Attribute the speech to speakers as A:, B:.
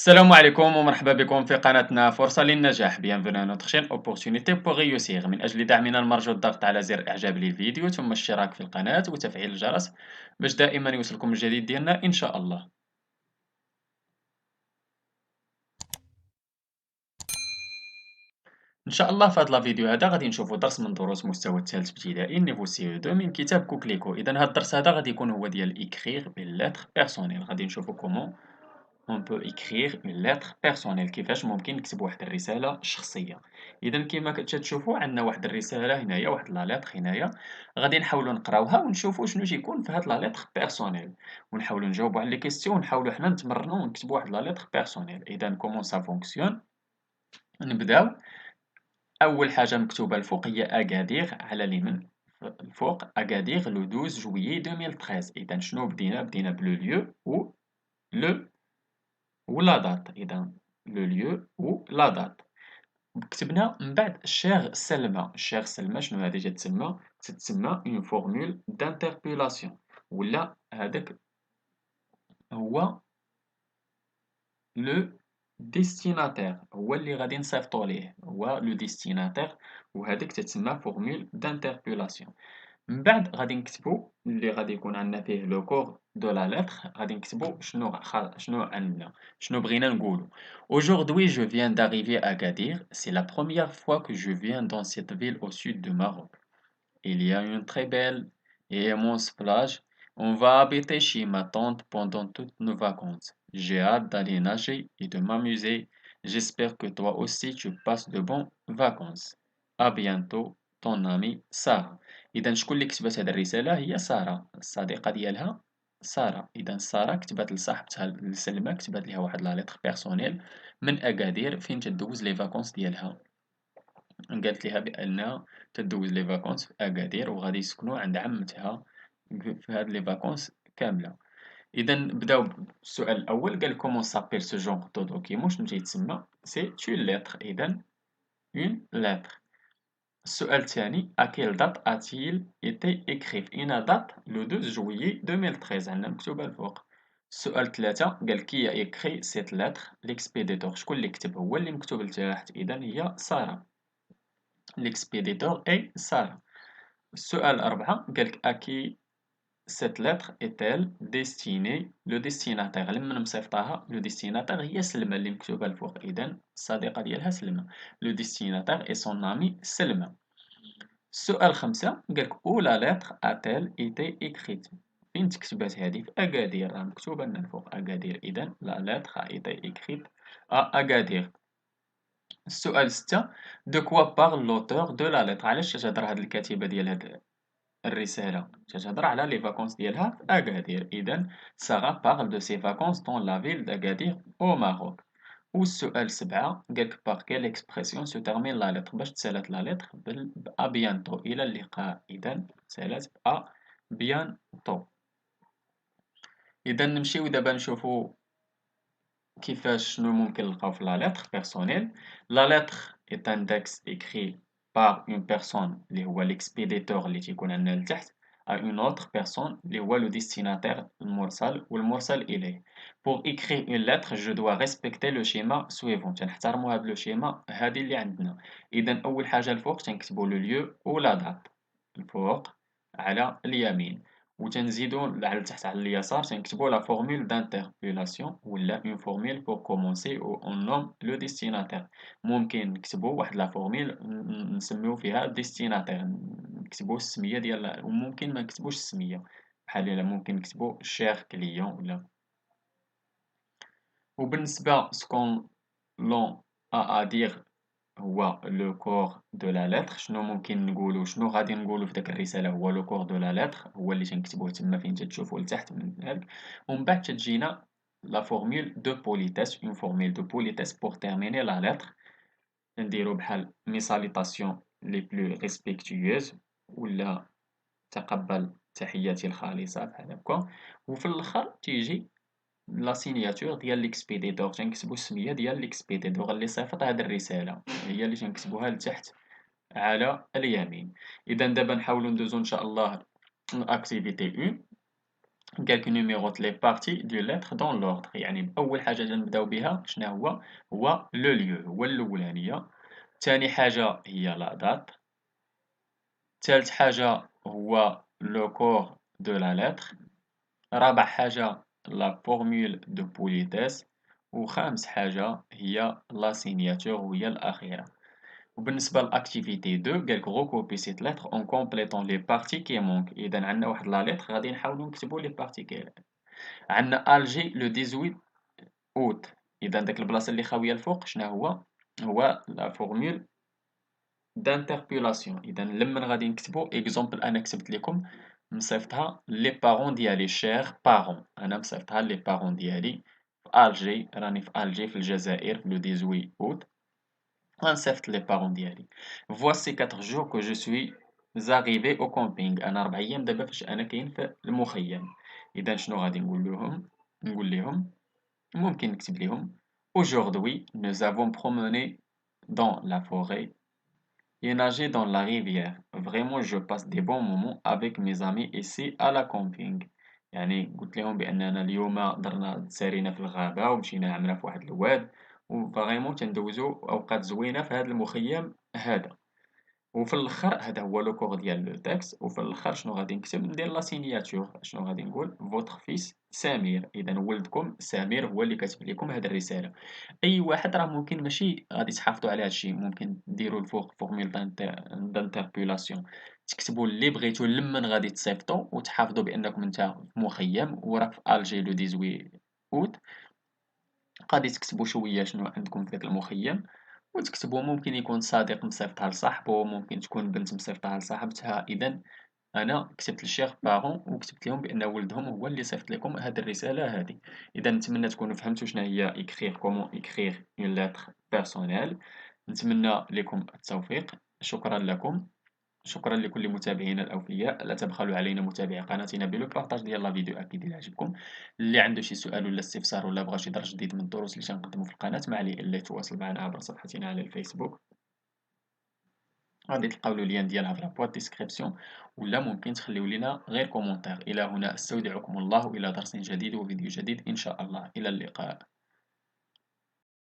A: السلام عليكم ومرحبا بكم في قناتنا فرصة للنجاح. Bienvenue à notre chaîne Opportunité pour réussir. من أجل دعمنا المرجو الضغط على زر إعجاب للفيديو ثم الاشتراك في القناة وتفعيل الجرس باش دائما يوصلكم الجديد ديالنا إن شاء الله. إن شاء الله في هذا الفيديو هذا غادي نشوفوا درس من دروس مستوى الثالث ابتدائي نيفو سي 2 من كتاب كوكليكو. إذا هذا الدرس هذا غادي يكون هو ديال إكريغ باللاتر بيرسونيل. غادي نشوفوا كومون on peut écrire une lettre personnelle كيفاش ممكن نكتب واحد الرسالة شخصية. إذا كما تشوفوا عندنا واحد الرسالة هنايا واحد لا لتر هنايا غادي نحاولوا نقراوها ونشوفوا شنو تيكون في هاد لا لتر بيرسونيل ونحاولوا نجاوبوا على لي كيسيون ونحاولوا حنا نتمرنوا ونكتبوا واحد لا لتر بيرسونيل. إذا كومون سا فونكسيون نبداو. أول حاجة مكتوبة الفوق هي أكادير على اليمين الفوق أكادير لو 12 جويي 2013. إذا شنو بدينا بلو ليو و لو ولا دات. إذا لو ليو و لا دات كتبنا من بعد الشيخ سلمى. الشيخ سلمى شنو هادي تتسمى اون فورمول دانتربيلاسيون ولا هذاك هو لو ديستيناتير هو اللي غادي نصيفطو ليه هو لو ديستيناتير وهذيك تتسمى فورمول دانتربيلاسيون. من بعد غادي نكتبو اللي غادي يكون عندنا فيه لو كور دو لا لتر غادي نكتبو شنو عندنا شنو بغينا نقولو. Aujourd'hui je viens d'arriver à Agadir, c'est la première fois que je viens dans cette ville au sud du Maroc. Il y a une très belle et immense plage. On va habiter chez ma tante pendant toutes nos vacances. J'ai hâte d'aller nager et de m'amuser. J'espère que toi aussi tu passes de bonnes vacances. À bientôt, ton ami Sarah. إذا شكون اللي كتبت هذه الرسالة هي سارة الصديقة ديالها سارة. إذا سارة كتبت لصاحبتها لسلمى كتبت لها واحد لا ليتر بيرسونيل من أكادير فين تدوز لي فاكونس ديالها. قالت ليها بأنها تدوز لي فاكونس في أكادير وغادي يسكنوا عند عمتها في هاد لي فاكونس كاملة. إذا بداو بالسؤال الأول قال كومون سابيل سو جونغ دو دوكيمون شنو تيتسمى سي اون ليتر. إذا اون ليتر. السؤال الثاني à quelle date a-t-il été écrit؟ فأين date le 12 juillet 2013 عندنا مكتوبة الفوق. السؤال الثالثة قال qui a écrit cette lettre l'expéditeur شكون اللي كتب هو اللي مكتوب لتحت إذا هي سارة. l'expéditeur est سارة. السؤال الأربعة قالك à qui cette lettre est-elle destinée le destinataire لمن مصيفطاها le destinataire هي سلمى اللي مكتوبة الفوق. إذا الصديقة ديالها سلمى le destinataire est son ami سلمى. السؤال خمسة قالك أو لا لتر أتيل إيتي إكريت فين تكتبات هادي في أكادير راه مكتوبة لنا الفوق أكادير. إذا لا لتر إيتي إكريت أكادير. السؤال ستة دو كوا بارل لوتور دو لا لتر علاش تتهضر هاد الكاتبة ديال هاد الرسالة تتهضر على لي فاكونس ديالها في أكادير. إذا سارة بارل دو سي فاكونس دون لا فيل دأكادير أو ماروك. والسؤال سبعة قالك باغ كيل اكسبرسيون سو تيرمين لا لتر باش تسالات لا لتر بأ بيانتو إلى اللقاء. إذا تسالات بأ بيانتو. إذا نمشيو دابا نشوفو كيفاش شنو ممكن نلقاو في لا لتر بيرسونيل. لا لتر est un texte écrit par une personne اللي هو l'expéditeur اللي تيكون عندنا لتحت à une autre personne اللي هو le destinataire المرسل والمرسل إليه. Pour écrire une lettre je dois respecter le schéma suivant. تنحترموا هاد لو شيما هادي اللي عندنا. إذا أول حاجة الفوق تنكتبوا لو lieu و la date الفوق على اليمين وتنزيدو على التحت على اليسار تنكتبو لا فورمول دانتربيلاسيون ولا اون فورمول بور كومونسي و اون نوم لو ديستيناتير. ممكن نكتبو واحد لا فورمول نسميو فيها ديستيناتير نكتبو السمية ديال وممكن ما نكتبوش السمية بحال الا ممكن نكتبو شير كليون ولا. وبالنسبة سكون لون أدير هو لو كور دو لا لتر شنو ممكن نقولو شنو غادي نقولو في داك الرسالة هو لو كور دو لا لتر هو اللي تنكتبوه تما فين تتشوفو لتحت من هاك. ومن بعد تجينا لا فورمول دو بوليتيس اون فورمول دو بوليتيس بور تيرميني لا لتر نديرو بحال مي ساليتاسيون لي بلو ريسبكتويوز ولا تقبل تحياتي الخالصة بحال هكا. وفي الاخر تيجي لا سينياتور ديال ليكسبيديتور تنكتبو السمية ديال ليكسبيديتور اللي صيفط هاد الرسالة هي اللي تنكتبوها لتحت على اليمين. إذا دابا نحاولو ندوزو إن شاء الله لأكتيفيتي 1. قالك numérote les parties du lettre dans l'ordre. يعني أول حاجة غنبداو بها شنو هو لو lieu، هو الأولانية. تاني حاجة هي la date. تالت حاجة هو le corps de la lettre. رابع حاجة la formule de politesse. وخامس حاجة هي la signature وهي الأخيرة. وبالنسبة لأكتيفيتي 2 قالك recouper cette lettre en complétant les parties qui manquent. إذا عندنا واحد لا lettre غادي نحاولو نكتبو les parties qui عندنا ألجي لو 18 أوت. إذا داك البلاصة اللي خاوية الفوق شنو هو لا فورمول d'interpellation. إذا لمن غادي نكتبو إكزومبل أنا كتبت لكم مصيفطها لي بارون ديالي شير بارون. أنا مصيفطها لي بارون ديالي في ألجي، راني في ألجي في الجزائر في لو 18 أوت. غنصيفط لي بارون ديالي voici 4 jours que je suis arrivé au camping. أنا 4 أيام دابا فاش أنا كاين في المخيم. إذا شنو غادي نقول ليهم ممكن نكتب ليهم aujourd'hui nous avons promené dans la forêt et nagé dans la rivière. Vraiment je passe des bons moments avec mes amis ici à la camping. يعني قلت لهم بأننا اليوم درنا تسارينا في الغابة ومشينا عملنا في واحد الواد وفريمون تندوزو أوقات زوينة في هذا المخيم هذا. وفي الاخر هذا هو لو كور ديال لو تكست. وفي الاخر شنو غادي نكتب ندير لا سينياتور. شنو غادي نقول فوتر فيس سمير. اذا ولدكم سمير هو اللي كاتب لكم هذه الرساله. اي واحد راه ممكن ماشي غادي تحافظوا على هذا الشيء، ممكن ديروا الفوق فورمول دانتربيلاسيون تكتبوا اللي بغيتو لمن غادي تصيفطوا وتحافظوا بانكم نتا في مخيم وراك في الجي لو 18 اوت. غادي تكتبوا شويه شنو عندكم في ذاك المخيم وتكتبوا ممكن يكون صديق مصيفطها لصاحبو، ممكن تكون بنت مصيفطها لصاحبتها. اذا انا كتبت للشيخ بارون وكتبت لهم بان ولدهم هو اللي صيفط لكم هذه الرساله هذه. اذا نتمنى تكونوا فهمتوا شنو هي écrire comment écrire une lettre personnelle. نتمنى لكم التوفيق. شكرا لكم. شكرا لكل متابعينا الأوفياء. لا تبخلوا علينا متابعي قناتنا بلو بارطاج ديال لا فيديو أكيد إلا عجبكم. اللي عنده شي سؤال ولا استفسار ولا بغى شي درس جديد من الدروس اللي تنقدمو في القناة ما عليه إلا يتواصل معنا عبر صفحتنا على الفيسبوك. غادي تلقاو لو لين ديالها في لابواط ديسكريبسيون ولا ممكن تخليو لينا غير كومونتير. إلى هنا أستودعكم الله إلى درس جديد وفيديو جديد إن شاء الله. إلى اللقاء.